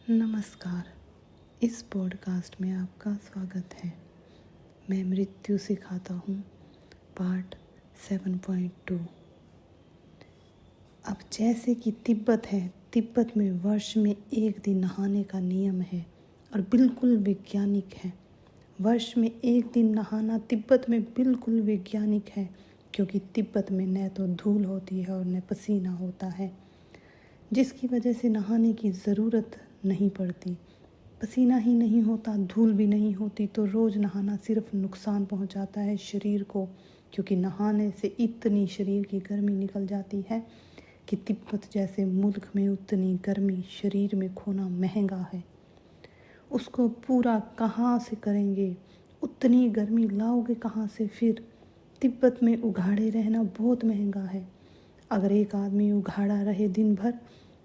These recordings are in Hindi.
नमस्कार। इस पॉडकास्ट में आपका स्वागत है। मैं मृत्यु सिखाता हूँ पार्ट 7.2। अब जैसे कि तिब्बत है, तिब्बत में वर्ष में एक दिन नहाने का नियम है और बिल्कुल वैज्ञानिक है। वर्ष में एक दिन नहाना तिब्बत में बिल्कुल वैज्ञानिक है, क्योंकि तिब्बत में न तो धूल होती है और न पसीना होता है, जिसकी वजह से नहाने की ज़रूरत नहीं पड़ती। पसीना ही नहीं होता, धूल भी नहीं होती, तो रोज़ नहाना सिर्फ नुकसान पहुंचाता है शरीर को, क्योंकि नहाने से इतनी शरीर की गर्मी निकल जाती है कि तिब्बत जैसे मुल्क में उतनी गर्मी शरीर में खोना महंगा है। उसको पूरा कहाँ से करेंगे? उतनी गर्मी लाओगे कहाँ से? फिर तिब्बत में उघाड़े रहना बहुत महंगा है। अगर एक आदमी उघाड़ा रहे दिन भर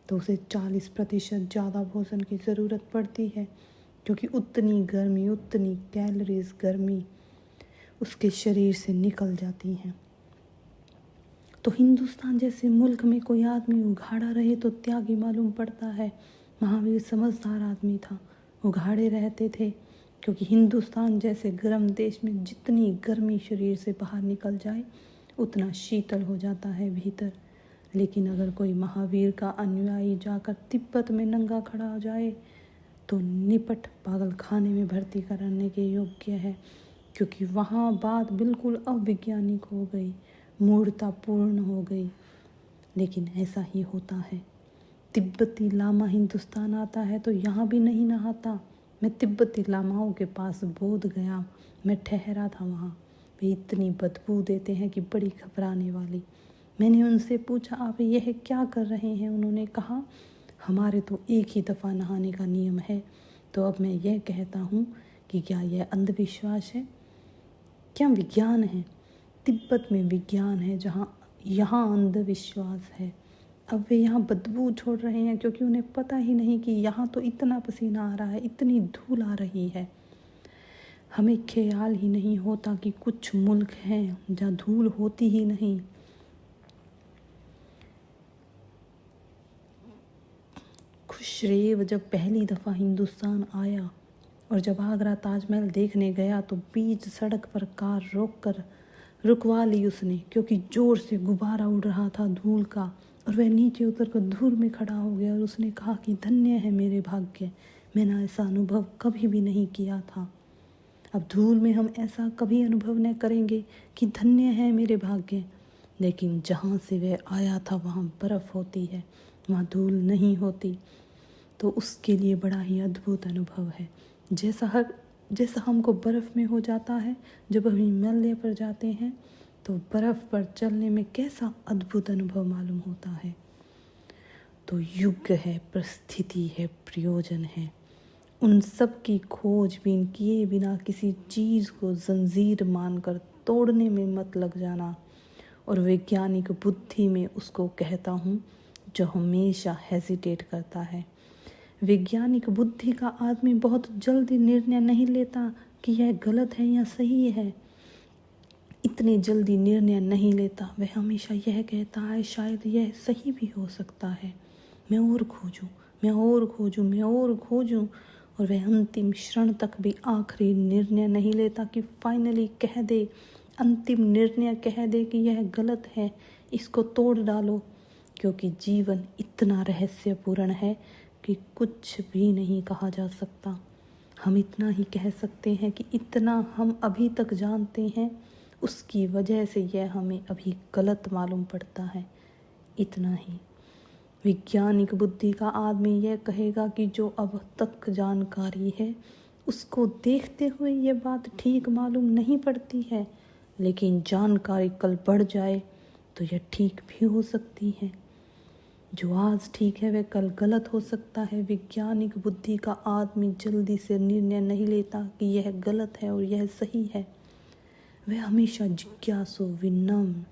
तो उसे 40% ज़्यादा भोजन की ज़रूरत पड़ती है, क्योंकि उतनी गर्मी, उतनी कैलोरीज गर्मी उसके शरीर से निकल जाती हैं। तो हिंदुस्तान जैसे मुल्क में कोई आदमी उघाड़ा रहे तो त्यागी मालूम पड़ता है। महावीर समझदार आदमी था, उघाड़े रहते थे, क्योंकि हिंदुस्तान जैसे गर्म देश में जितनी गर्मी शरीर से बाहर निकल जाए उतना शीतल हो जाता है भीतर। लेकिन अगर कोई महावीर का अनुयायी जाकर तिब्बत में नंगा खड़ा हो जाए तो निपट पागल खाने में भर्ती कराने के योग्य है, क्योंकि वहाँ बात बिल्कुल अवैज्ञानिक हो गई, मूर्खतापूर्ण हो गई। लेकिन ऐसा ही होता है। तिब्बती लामा हिंदुस्तान आता है तो यहाँ भी नहीं नहाता। मैं तिब्बती लामाओं के पास बोध गया, मैं ठहरा था वहाँ। वे इतनी बदबू देते हैं कि बड़ी घबराने वाली। मैंने उनसे पूछा, आप यह क्या कर रहे हैं? उन्होंने कहा, हमारे तो एक ही दफ़ा नहाने का नियम है। तो अब मैं यह कहता हूँ कि क्या यह अंधविश्वास है, क्या विज्ञान है? तिब्बत में विज्ञान है, जहाँ यहाँ अंधविश्वास है। अब वे यहाँ बदबू छोड़ रहे हैं, क्योंकि उन्हें पता ही नहीं कि यहाँ तो इतना पसीना आ रहा है, इतनी धूल आ रही है। हमें ख्याल ही नहीं होता कि कुछ मुल्क हैं जहाँ धूल होती ही नहीं। खुशरेव जब पहली दफ़ा हिंदुस्तान आया और जब आगरा ताजमहल देखने गया तो बीच सड़क पर कार रुकवा ली उसने, क्योंकि ज़ोर से गुब्बारा उड़ रहा था धूल का, और वह नीचे उतर कर धूल में खड़ा हो गया और उसने कहा कि धन्य है मेरे भाग्य, मैंने ऐसा अनुभव कभी भी नहीं किया था। अब धूल में हम ऐसा कभी अनुभव न करेंगे कि धन्य है मेरे भाग्य। लेकिन जहाँ से वह आया था वहाँ बर्फ़ होती है, वहाँ धूल नहीं होती, तो उसके लिए बड़ा ही अद्भुत अनुभव है। जैसा हमको बर्फ़ में हो जाता है जब हम हिमालय पर जाते हैं, तो बर्फ़ पर चलने में कैसा अद्भुत अनुभव मालूम होता है। तो युग है, परिस्थिति है, प्रयोजन है, उन सब की खोजबीन किए बिना किसी चीज़ को जंजीर मानकर तोड़ने में मत लग जाना। और वैज्ञानिक बुद्धि में उसको कहता हूँ जो हमेशा हेजिटेट करता है। वैज्ञानिक बुद्धि का आदमी बहुत जल्दी निर्णय नहीं लेता कि यह गलत है या सही है। इतनी जल्दी निर्णय नहीं लेता। वह हमेशा यह कहता है शायद यह सही भी हो सकता है, मैं और खोजूं, मैं और खोजूं, मैं और खोजूं। और वह अंतिम क्षण तक भी आखिरी निर्णय नहीं लेता कि फाइनली कह दे, अंतिम निर्णय कह दे कि यह गलत है, इसको तोड़ डालो। क्योंकि जीवन इतना रहस्यपूर्ण है कि कुछ भी नहीं कहा जा सकता। हम इतना ही कह सकते हैं कि इतना हम अभी तक जानते हैं, उसकी वजह से यह हमें अभी गलत मालूम पड़ता है। इतना ही। वैज्ञानिक बुद्धि का आदमी यह कहेगा कि जो अब तक जानकारी है उसको देखते हुए यह बात ठीक मालूम नहीं पड़ती है, लेकिन जानकारी कल बढ़ जाए तो यह ठीक भी हो सकती है। जो आज ठीक है वह कल गलत हो सकता है। वैज्ञानिक बुद्धि का आदमी जल्दी से निर्णय नहीं लेता कि यह गलत है और यह सही है। वह हमेशा जिज्ञासु, विनम्र,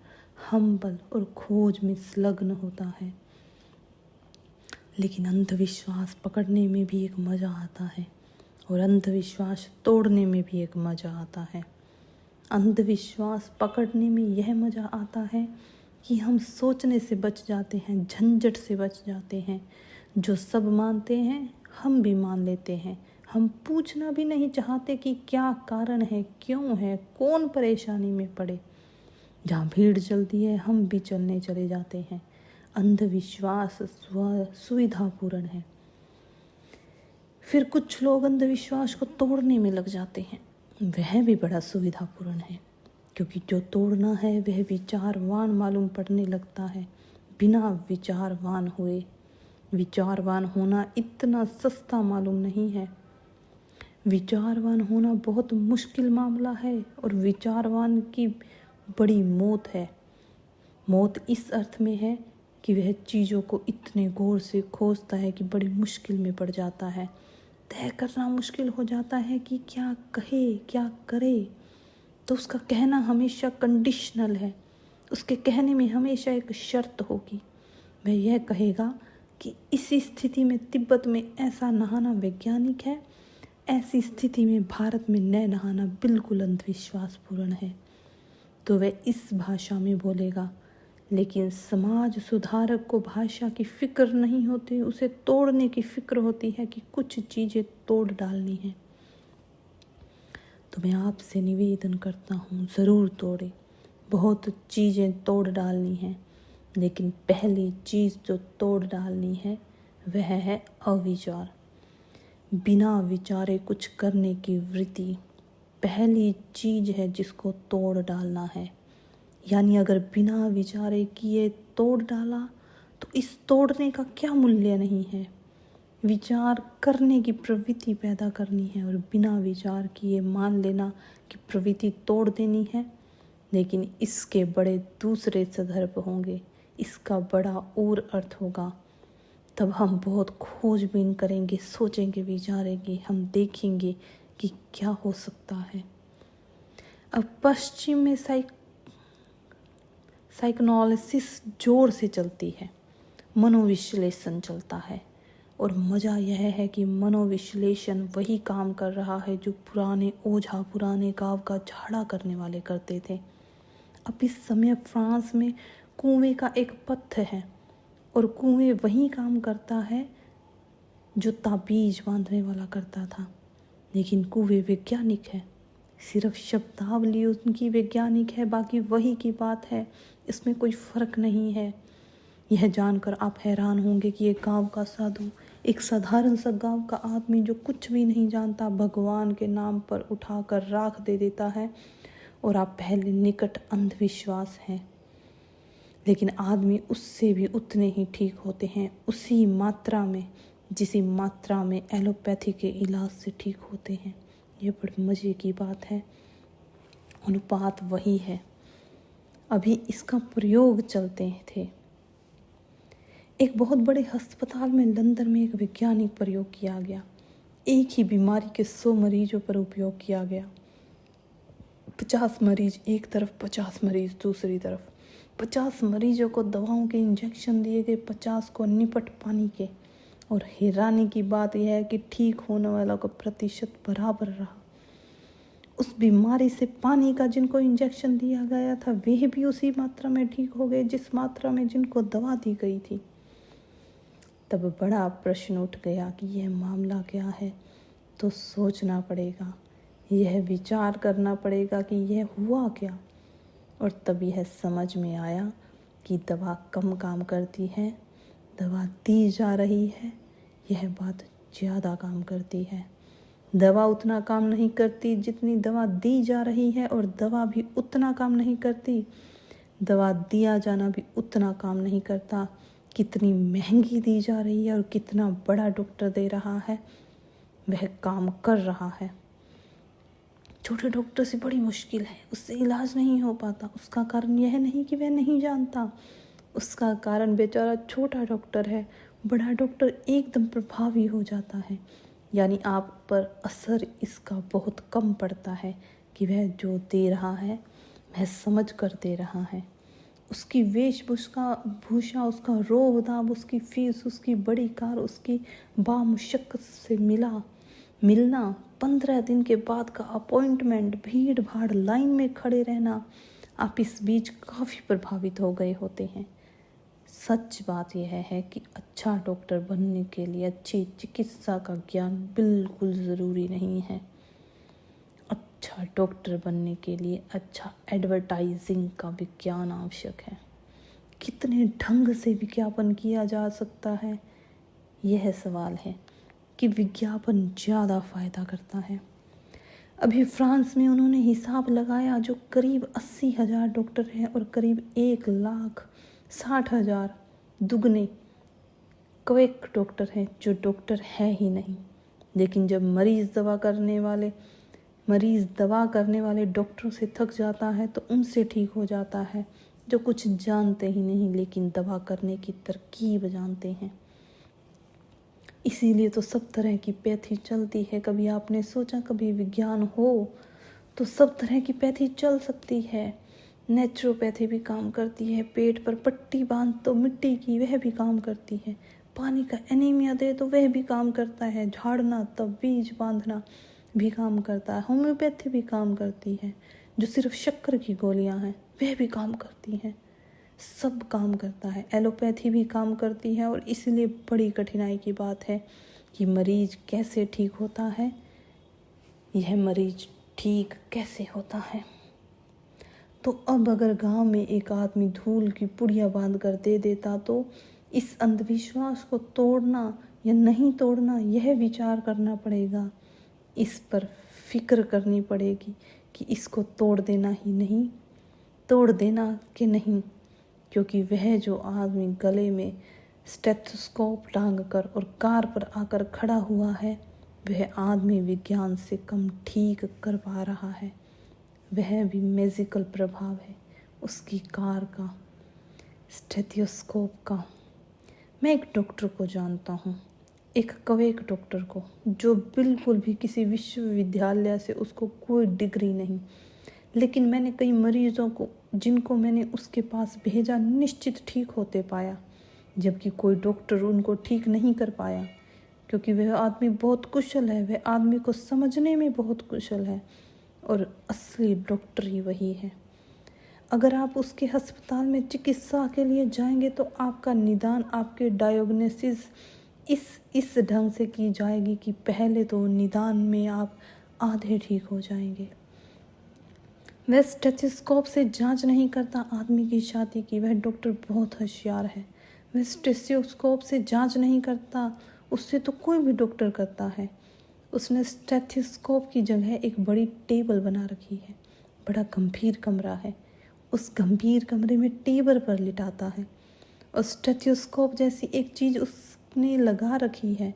हम्बल और खोज में संलग्न होता है। लेकिन अंधविश्वास पकड़ने में भी एक मज़ा आता है और अंधविश्वास तोड़ने में भी एक मज़ा आता है। अंधविश्वास पकड़ने में यह मज़ा आता है कि हम सोचने से बच जाते हैं, झंझट से बच जाते हैं। जो सब मानते हैं हम भी मान लेते हैं। हम पूछना भी नहीं चाहते कि क्या कारण है, क्यों है, कौन परेशानी में पड़े। जहाँ भीड़ चलती है हम भी चलने चले जाते हैं। अंधविश्वास सुविधापूर्ण है। फिर कुछ लोग अंधविश्वास को तोड़ने में लग जाते हैं, वह भी बड़ा सुविधापूर्ण है, क्योंकि जो तोड़ना है वह विचारवान मालूम पड़ने लगता है बिना विचारवान हुए। विचारवान होना इतना सस्ता मालूम नहीं है। विचारवान होना बहुत मुश्किल मामला है और विचारवान की बड़ी मौत है। मौत इस अर्थ में है कि वह चीज़ों को इतने गौर से खोजता है कि बड़ी मुश्किल में पड़ जाता है। तय करना मुश्किल हो जाता है कि क्या कहे, क्या करे। तो उसका कहना हमेशा कंडीशनल है। उसके कहने में हमेशा एक शर्त होगी। वह यह कहेगा कि इस स्थिति में तिब्बत में ऐसा नहाना वैज्ञानिक है, ऐसी स्थिति में भारत में न नहाना बिल्कुल अंधविश्वासपूर्ण है। तो वह इस भाषा में बोलेगा। लेकिन समाज सुधारक को भाषा की फिक्र नहीं होती, उसे तोड़ने की फिक्र होती है कि कुछ चीज़ें तोड़ डालनी है। तो मैं आपसे निवेदन करता हूँ, ज़रूर तोड़े। बहुत चीज़ें तोड़ डालनी हैं, लेकिन पहली चीज़ जो तोड़ डालनी है वह है अविचार। बिना विचारे कुछ करने की वृत्ति पहली चीज़ है जिसको तोड़ डालना है। यानी अगर बिना विचारे किए तोड़ डाला तो इस तोड़ने का क्या मूल्य नहीं है। विचार करने की प्रवृत्ति पैदा करनी है और बिना विचार किए मान लेना कि प्रवृत्ति तोड़ देनी है। लेकिन इसके बड़े दूसरे संदर्भ होंगे, इसका बड़ा और अर्थ होगा। तब हम बहुत खोजबीन करेंगे, सोचेंगे, विचारेंगे, हम देखेंगे कि क्या हो सकता है। अब पश्चिम में साइकोएनालिसिस जोर से चलती है, मनोविश्लेषण चलता है। और मज़ा यह है कि मनोविश्लेषण वही काम कर रहा है जो पुराने ओझा, पुराने गाँव का झाड़ा करने वाले करते थे। अब इस समय फ्रांस में कुएं का एक पथ है और कुएं वही काम करता है जो ताबीज बांधने वाला करता था। लेकिन कुएं वैज्ञानिक है, सिर्फ शब्दावली उनकी वैज्ञानिक है, बाकी वही की बात है, इसमें कोई फ़र्क नहीं है। यह जानकर आप हैरान होंगे कि एक गांव का साधु, एक साधारण सा गांव का आदमी जो कुछ भी नहीं जानता, भगवान के नाम पर उठाकर राख दे देता है और आप पहले निकट अंधविश्वास हैं। लेकिन आदमी उससे भी उतने ही ठीक होते हैं, उसी मात्रा में जिसी मात्रा में एलोपैथी के इलाज से ठीक होते हैं। ये बड़ी मज़े की बात है, अनुपात वही है। अभी इसका प्रयोग चलते थे। एक बहुत बड़े अस्पताल में लंदन में एक वैज्ञानिक प्रयोग किया गया। एक ही बीमारी के 100 मरीजों पर उपयोग किया गया। 50 मरीज एक तरफ, 50 मरीज दूसरी तरफ। 50 मरीजों को दवाओं के इंजेक्शन दिए गए, 50 को निपट पानी के। और हैरानी की बात यह है कि ठीक होने वालों का प्रतिशत बराबर रहा। उस बीमारी से पानी का जिनको इंजेक्शन दिया गया था वे भी उसी मात्रा में ठीक हो गए जिस मात्रा में जिनको दवा दी गई थी। तब बड़ा प्रश्न उठ गया कि यह मामला क्या है। तो सोचना पड़ेगा, यह विचार करना पड़ेगा कि यह हुआ क्या। और तब यह समझ में आया कि दवा कम काम करती है, दवा दी जा रही है, यह बात ज़्यादा काम करती है। दवा उतना काम नहीं करती जितनी दवा दी जा रही है, और दवा भी उतना काम नहीं करती, दवा दिया जाना भी उतना काम नहीं करता। कितनी महंगी दी जा रही है और कितना बड़ा डॉक्टर दे रहा है, वह काम कर रहा है। छोटे डॉक्टर से बड़ी मुश्किल है, उससे इलाज नहीं हो पाता। उसका कारण यह नहीं कि वह नहीं जानता, उसका कारण बेचारा छोटा डॉक्टर है। बड़ा डॉक्टर एकदम प्रभावी हो जाता है। यानी आप पर असर इसका बहुत कम पड़ता है कि वह जो दे रहा है वह समझ कर दे रहा है। उसकी वेशभूषा, उसका रोब दाब, उसकी फीस, उसकी बड़ी कार, उसकी बामुशक्कत से मिलना, 15 दिन के बाद का अपॉइंटमेंट, भीड़ भाड़, लाइन में खड़े रहना, आप इस बीच काफ़ी प्रभावित हो गए होते हैं। सच बात यह है कि अच्छा डॉक्टर बनने के लिए अच्छी चिकित्सा का ज्ञान बिल्कुल ज़रूरी नहीं है। अच्छा डॉक्टर बनने के लिए अच्छा एडवर्टाइजिंग का विज्ञान आवश्यक है। कितने ढंग से विज्ञापन किया जा सकता है, यह सवाल है कि विज्ञापन ज़्यादा फायदा करता है। अभी फ्रांस में उन्होंने हिसाब लगाया, जो करीब 80,000 डॉक्टर हैं और करीब 1,60,000 दुगने क्वेक डॉक्टर हैं जो डॉक्टर है ही नहीं। लेकिन जब मरीज़ दवा करने वाले डॉक्टरों से थक जाता है तो उनसे ठीक हो जाता है, जो कुछ जानते ही नहीं लेकिन दवा करने की तरकीब जानते हैं। इसीलिए तो सब तरह की पैथी चलती है। कभी आपने सोचा कभी विज्ञान हो तो सब तरह की पैथी चल सकती है। नेचुरोपैथी भी काम करती है, पेट पर पट्टी बांध तो मिट्टी की वह भी काम करती है, पानी का एनीमिया दे तो वह भी काम करता है, झाड़ना तब बीज बांधना भी काम करता है, होम्योपैथी भी काम करती है, जो सिर्फ शक्कर की गोलियां हैं वह भी काम करती हैं, सब काम करता है। एलोपैथी भी काम करती है। और इसलिए बड़ी कठिनाई की बात है कि मरीज कैसे ठीक होता है, यह मरीज ठीक कैसे होता है। तो अब अगर गांव में एक आदमी धूल की पुड़िया बांध कर दे देता तो इस अंधविश्वास को तोड़ना या नहीं तोड़ना यह विचार करना पड़ेगा। इस पर फिक्र करनी पड़ेगी कि इसको तोड़ देना ही नहीं, तोड़ देना कि नहीं, क्योंकि वह जो आदमी गले में स्टेथोस्कोप टांग कर और कार पर आकर खड़ा हुआ है, वह आदमी विज्ञान से कम ठीक कर पा रहा है। वह भी मैजिकल प्रभाव है उसकी कार का, स्टेथोस्कोप का। मैं एक डॉक्टर को जानता हूँ, एक क्वेक डॉक्टर को, जो बिल्कुल भी किसी विश्वविद्यालय से उसको कोई डिग्री नहीं, लेकिन मैंने कई मरीजों को जिनको मैंने उसके पास भेजा निश्चित ठीक होते पाया, जबकि कोई डॉक्टर उनको ठीक नहीं कर पाया, क्योंकि वह आदमी बहुत कुशल है, वह आदमी को समझने में बहुत कुशल है और असली डॉक्टर ही वही है। अगर आप उसके अस्पताल में चिकित्सा के लिए जाएंगे तो आपका निदान, आपके डायग्नोसिस इस ढंग से की जाएगी कि पहले तो निदान में आप आधे ठीक हो जाएंगे। वह स्टेथोस्कोप से जांच नहीं करता आदमी की छाती की, वह डॉक्टर बहुत होशियार है। वह स्टेथोस्कोप से जांच नहीं करता, उससे तो कोई भी डॉक्टर करता है। उसने स्टेथोस्कोप की जगह एक बड़ी टेबल बना रखी है, बड़ा गंभीर कमरा है, उस गंभीर कमरे में टेबल पर लिटाता है और स्टेथोस्कोप जैसी एक चीज़ उसने लगा रखी है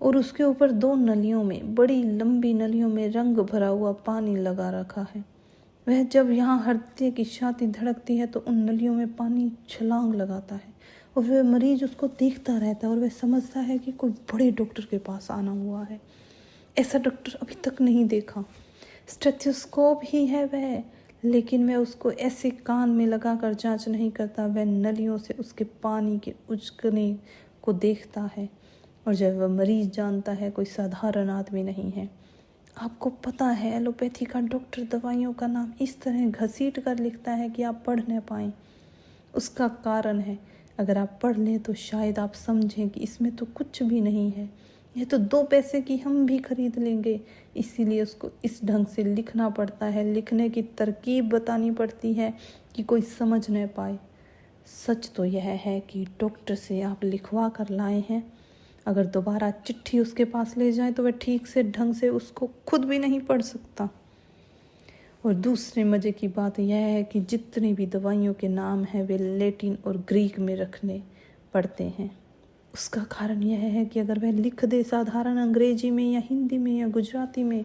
और उसके ऊपर 2 नलियों में, बड़ी लंबी नलियों में रंग भरा हुआ पानी लगा रखा है। वह जब यहाँ हृदय की छाती धड़कती है तो उन नलियों में पानी छलांग लगाता है और वह मरीज उसको देखता रहता है और वह समझता है कि कोई बड़े डॉक्टर के पास आना हुआ है। ऐसा डॉक्टर अभी तक नहीं देखा। स्टेथोस्कोप ही है वह, लेकिन वह उसको ऐसे कान में लगाकर जांच नहीं करता, वह नलियों से उसके पानी के उचकने को देखता है। और जब वह मरीज जानता है कोई साधारण आदमी नहीं है। आपको पता है एलोपैथी का डॉक्टर दवाइयों का नाम इस तरह घसीट कर लिखता है कि आप पढ़ न पाएँ। उसका कारण है, अगर आप पढ़ लें तो शायद आप समझें कि इसमें तो कुछ भी नहीं है, यह तो 2 पैसे की हम भी खरीद लेंगे। इसीलिए उसको इस ढंग से लिखना पड़ता है, लिखने की तरकीब बतानी पड़ती है कि कोई समझ न पाए। सच तो यह है कि डॉक्टर से आप लिखवा कर लाए हैं, अगर दोबारा चिट्ठी उसके पास ले जाएं तो वह ठीक से ढंग से उसको खुद भी नहीं पढ़ सकता। और दूसरे मज़े की बात यह है कि जितनी भी दवाइयों के नाम हैं वे लैटिन और ग्रीक में रखने पड़ते हैं। उसका कारण यह है कि अगर वह लिख दे साधारण अंग्रेजी में या हिंदी में या गुजराती में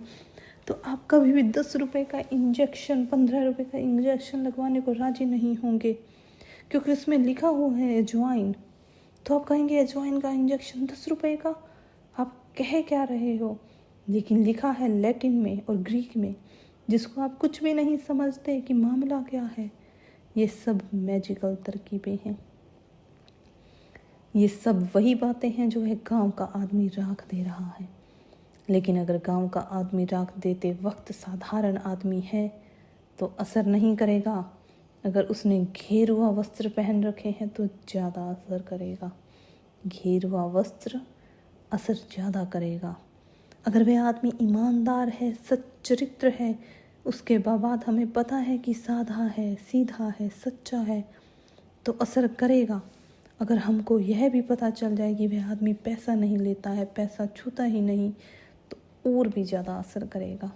तो आप कभी भी 10 रुपये का इंजेक्शन, 15 रुपये का इंजेक्शन लगवाने को राजी नहीं होंगे, क्योंकि उसमें लिखा हुआ है अजवाइन। तो आप कहेंगे अजवाइन का इंजेक्शन 10 रुपये का, आप कह क्या रहे हो? लेकिन लिखा है लैटिन में और ग्रीक में, जिसको आप कुछ भी नहीं समझते कि मामला क्या है। ये सब मैजिकल तरकीबें हैं, ये सब वही बातें हैं जो है गांव का आदमी राख दे रहा है। लेकिन अगर गांव का आदमी राख देते वक्त साधारण आदमी है तो असर नहीं करेगा, अगर उसने घेरुआ वस्त्र पहन रखे हैं तो ज़्यादा असर करेगा। घेरुआ वस्त्र असर ज़्यादा करेगा। अगर वह आदमी ईमानदार है, सच्चरित्र है, उसके बाद हमें पता है कि साधा है, सीधा है, सच्चा है, तो असर करेगा। अगर हमको यह भी पता चल जाए कि वह आदमी पैसा नहीं लेता है, पैसा छूता ही नहीं, तो और भी ज़्यादा असर करेगा।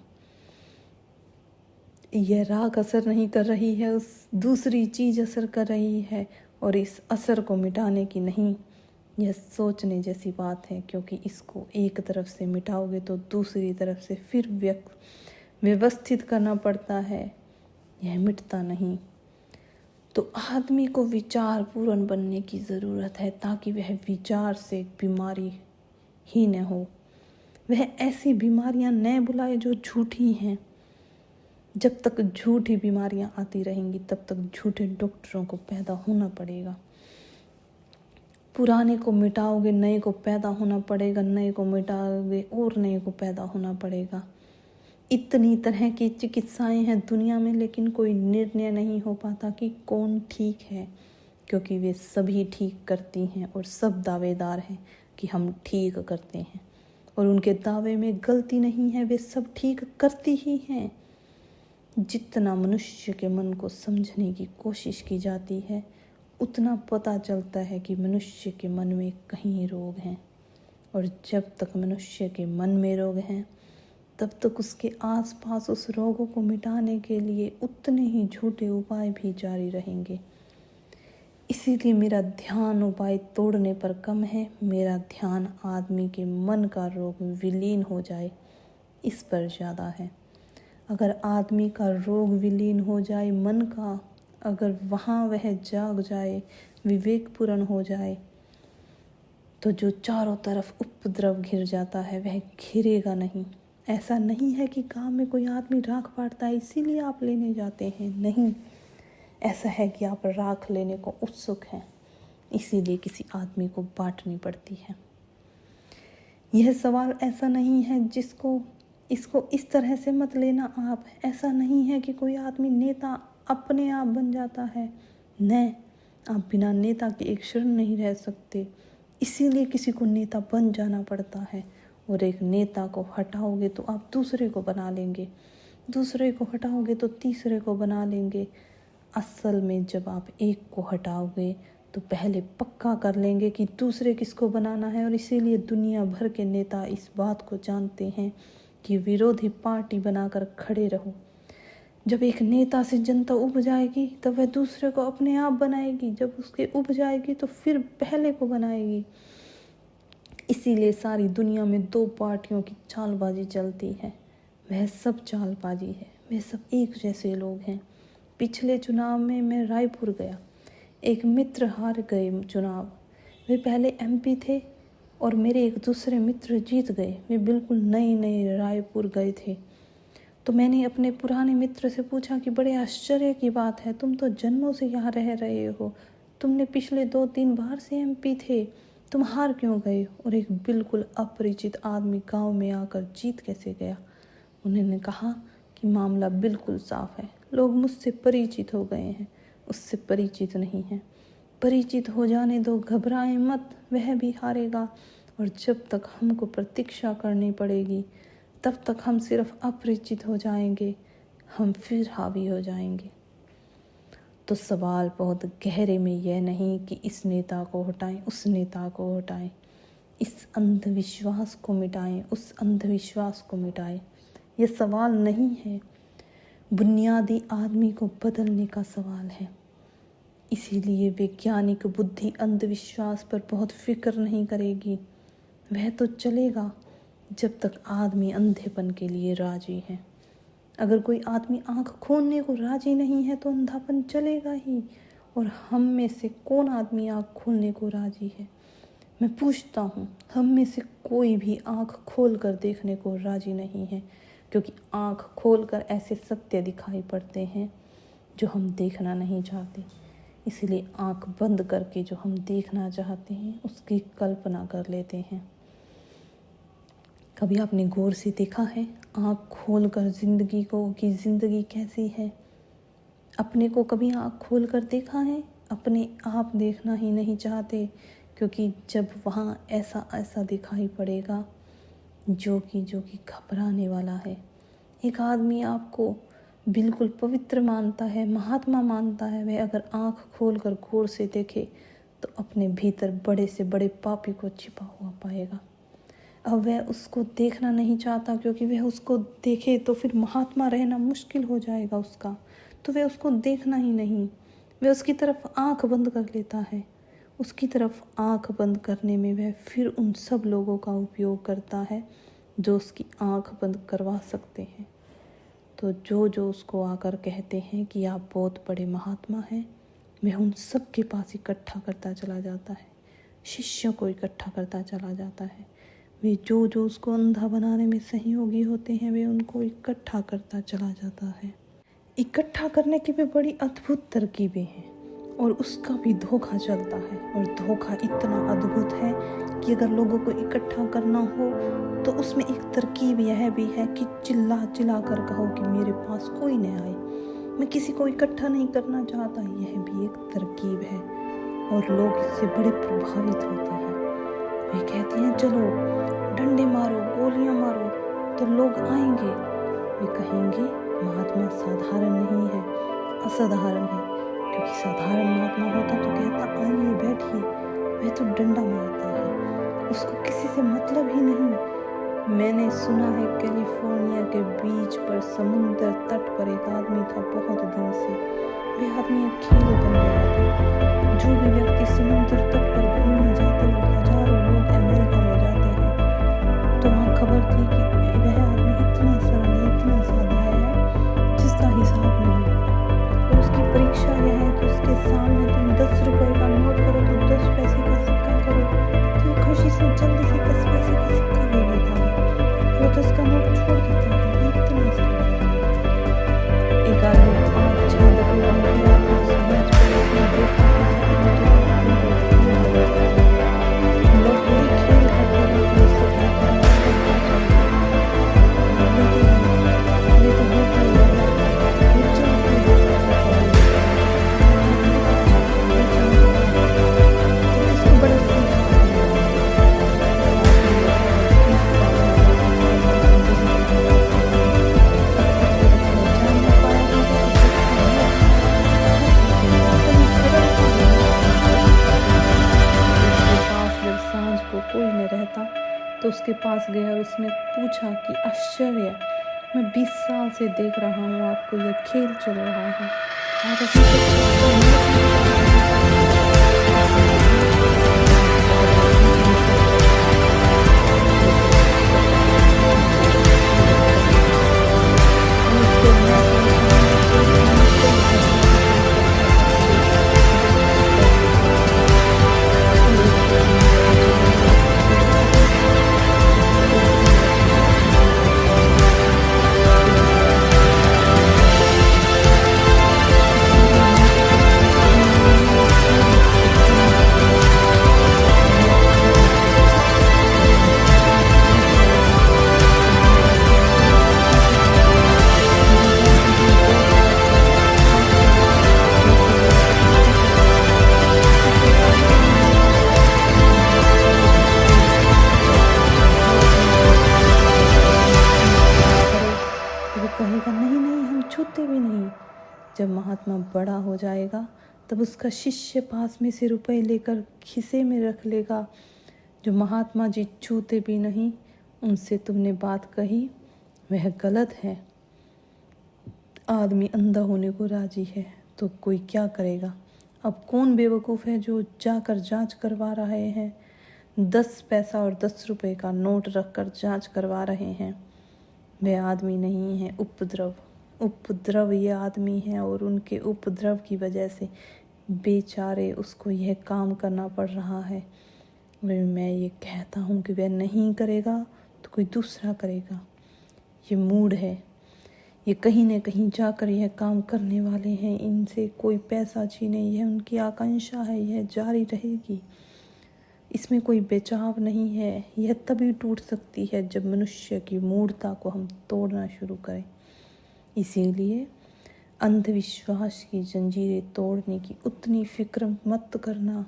यह राग असर नहीं कर रही है, उस दूसरी चीज़ असर कर रही है, और इस असर को मिटाने की नहीं, यह सोचने जैसी बात है, क्योंकि इसको एक तरफ से मिटाओगे तो दूसरी तरफ से फिर व्यवस्थित करना पड़ता है, यह मिटता नहीं। तो आदमी को विचार पूर्ण बनने की ज़रूरत है, ताकि वह विचार से बीमारी ही न हो, वह ऐसी बीमारियां न बुलाए जो झूठी हैं। जब तक झूठी बीमारियां आती रहेंगी तब तक झूठे डॉक्टरों को पैदा होना पड़ेगा। पुराने को मिटाओगे नए को पैदा होना पड़ेगा, नए को मिटाओगे और नए को पैदा होना पड़ेगा। इतनी तरह की चिकित्साएं हैं दुनिया में, लेकिन कोई निर्णय नहीं हो पाता कि कौन ठीक है, क्योंकि वे सभी ठीक करती हैं और सब दावेदार हैं कि हम ठीक करते हैं, और उनके दावे में गलती नहीं है, वे सब ठीक करती ही हैं। जितना मनुष्य के मन को समझने की कोशिश की जाती है, उतना पता चलता है कि मनुष्य के मन में कहीं रोग हैं, और जब तक मनुष्य के मन में रोग हैं तब तक उसके आसपास उस रोगों को मिटाने के लिए उतने ही झूठे उपाय भी जारी रहेंगे। इसीलिए मेरा ध्यान उपाय तोड़ने पर कम है, मेरा ध्यान आदमी के मन का रोग विलीन हो जाए इस पर ज़्यादा है। अगर आदमी का रोग विलीन हो जाए मन का, अगर वहाँ वह जाग जाए, विवेकपूर्ण हो जाए, तो जो चारों तरफ उपद्रव घिर जाता है वह घिरेगा नहीं। ऐसा नहीं है कि गांव में कोई आदमी राख बांटता है इसीलिए आप लेने जाते हैं, नहीं, ऐसा है कि आप राख लेने को उत्सुक हैं, इसीलिए किसी आदमी को बांटनी पड़ती है। यह सवाल ऐसा नहीं है इसको इस तरह से मत लेना आप, ऐसा नहीं है कि कोई आदमी नेता अपने आप बन जाता है, न, आप बिना नेता के एक क्षण नहीं रह सकते, इसीलिए किसी को नेता बन जाना पड़ता है। और एक नेता को हटाओगे तो आप दूसरे को बना लेंगे, दूसरे को हटाओगे तो तीसरे को बना लेंगे। असल में जब आप एक को हटाओगे तो पहले पक्का कर लेंगे कि दूसरे किसको बनाना है, और इसीलिए दुनिया भर के नेता इस बात को जानते हैं कि विरोधी पार्टी बनाकर खड़े रहो। जब एक नेता से जनता उब जाएगी तब वह दूसरे को अपने आप बनाएगी, जब उसके उब जाएगी तो फिर पहले को बनाएगी। इसीलिए सारी दुनिया में दो पार्टियों की चालबाजी चलती है, वह सब चालबाजी है, वे सब एक जैसे लोग हैं। पिछले चुनाव में मैं रायपुर गया, एक मित्र हार गए चुनाव, वे पहले एमपी थे और मेरे एक दूसरे मित्र जीत गए, वे बिल्कुल नए रायपुर गए थे। तो मैंने अपने पुराने मित्र से पूछा कि बड़े आश्चर्य की बात है, तुम तो जन्मों से यहाँ रह रहे हो, तुमने पिछले 2-3 बार से एमपी थे, तुम हार क्यों गए? और एक बिल्कुल अपरिचित आदमी गांव में आकर जीत कैसे गया? उन्होंने कहा कि मामला बिल्कुल साफ है, लोग मुझसे परिचित हो गए हैं, उससे परिचित नहीं हैं। परिचित हो जाने दो, घबराएं मत, वह भी हारेगा, और जब तक हमको प्रतीक्षा करनी पड़ेगी तब तक हम सिर्फ अपरिचित हो जाएंगे, हम फिर हावी हो जाएंगे। तो सवाल बहुत गहरे में यह नहीं कि इस नेता को हटाएं, उस नेता को हटाएं, इस अंधविश्वास को मिटाएं, उस अंधविश्वास को मिटाएं, यह सवाल नहीं है, बुनियादी आदमी को बदलने का सवाल है। इसीलिए वैज्ञानिक बुद्धि अंधविश्वास पर बहुत फिक्र नहीं करेगी, वह तो चलेगा जब तक आदमी अंधेपन के लिए राजी है। अगर कोई आदमी आंख खोलने को राजी नहीं है तो अंधापन चलेगा ही। और हम में से कौन आदमी आंख खोलने को राजी है? मैं पूछता हूँ, हम में से कोई भी आंख खोल कर देखने को राजी नहीं है, क्योंकि आंख खोलकर ऐसे सत्य दिखाई पड़ते हैं जो हम देखना नहीं चाहते। इसलिए आंख बंद करके जो हम देखना चाहते हैं उसकी कल्पना कर लेते हैं। कभी आपने गौर से देखा है आँख खोलकर ज़िंदगी की ज़िंदगी कैसी है? अपने को कभी आँख खोल कर देखा है? अपने आप देखना ही नहीं चाहते, क्योंकि जब वहाँ ऐसा ऐसा दिखाई पड़ेगा जो कि घबराने वाला है। एक आदमी आपको बिल्कुल पवित्र मानता है, महात्मा मानता है, वह अगर आँख खोल कर गौर से देखे तो अपने भीतर बड़े से बड़े पापी को छिपा हुआ पाएगा। अब वह उसको देखना नहीं चाहता, क्योंकि वह उसको देखे तो फिर महात्मा रहना मुश्किल हो जाएगा उसका, तो वह उसको देखना ही नहीं, वह उसकी तरफ आंख बंद कर लेता है। उसकी तरफ आंख बंद करने में वह फिर उन सब लोगों का उपयोग करता है जो उसकी आंख बंद करवा सकते हैं। तो जो उसको आकर कहते हैं कि आप बहुत बड़े महात्मा हैं, वह उन सब के पास इकट्ठा करता चला जाता है, शिष्यों को इकट्ठा करता चला जाता है। वे जो उसको अंधा बनाने में सहयोगी होते हैं, वे उनको इकट्ठा करता चला जाता है। इकट्ठा करने की भी बड़ी अद्भुत तरकीबें हैं और उसका भी धोखा चलता है, और धोखा इतना अद्भुत है कि अगर लोगों को इकट्ठा करना हो तो उसमें एक तरकीब यह भी है कि चिल्ला चिल्ला कर कहो कि मेरे पास कोई न आए, मैं किसी को इकट्ठा नहीं करना चाहता। यह भी एक तरकीब है और लोग इससे बड़े प्रभावित होते हैं। वे कहते हैं चलो डंडे मारो, गोलियां मारो, तो लोग आएंगे। वे कहेंगे महात्मा साधारण नहीं है, असाधारण है, क्योंकि साधारण महात्मा होता तो कहता आइए बैठिए, वह तो डंडा मारता है, उसको किसी से मतलब ही नहीं। मैंने सुना है कैलिफोर्निया के बीच पर समुद्र तट पर एक आदमी था बहुत दिन से। वह आदमी एक खेल बन गया था। जो भी व्यक्ति समुद्र तट पर घूमने जाते हैं, हजारों लोग अमेरिका में जाते हैं, तो वहाँ खबर थी कि वह आदमी इतना सरल है, इतना सादा है जिसका हिसाब नहीं। और उसकी परीक्षा यह है कि उसके सामने तुम 10 रुपए का नोट करो तो 10 पैसे का सिक्का करो, तो खुशी से जल्दी से 10 पैसे का सिक्का ले लेता है, वो 10 का नोट छोड़ देता है। इतना सरल है। एक आदमी तो उसके पास गया और उसने पूछा कि आश्चर्य, मैं 20 साल से देख रहा हूँ आपको यह खेल चल रहा है, कहेगा नहीं नहीं हम छूते भी नहीं। जब महात्मा बड़ा हो जाएगा तब उसका शिष्य पास में से रुपए लेकर खिसे में रख लेगा। जो महात्मा जी छूते भी नहीं, उनसे तुमने बात कही वह गलत है। आदमी अंधा होने को राजी है तो कोई क्या करेगा। अब कौन बेवकूफ़ है जो जाकर जांच करवा रहे हैं, 10 पैसा और 10 रुपए का नोट रखकर जांच करवा रहे हैं। वह आदमी नहीं है, उपद्रव ये आदमी है, और उनके उपद्रव की वजह से बेचारे उसको यह काम करना पड़ रहा है। मैं ये कहता हूँ कि वह नहीं करेगा तो कोई दूसरा करेगा। ये मूड है, ये कहीं न कहीं जाकर यह काम करने वाले हैं, इनसे कोई पैसा छीने, यह उनकी आकांक्षा है, यह जारी रहेगी। इसमें कोई बचाव नहीं है। यह तभी टूट सकती है जब मनुष्य की मूढ़ता को हम तोड़ना शुरू करें। इसीलिए अंधविश्वास की जंजीरें तोड़ने की उतनी फिक्र मत करना,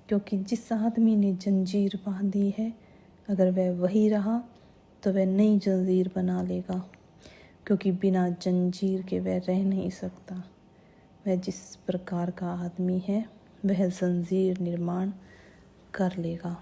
क्योंकि जिस आदमी ने जंजीर बांधी है अगर वह वही रहा तो वह नई जंजीर बना लेगा, क्योंकि बिना जंजीर के वह रह नहीं सकता। वह जिस प्रकार का आदमी है वह जंजीर निर्माण कर लेगा।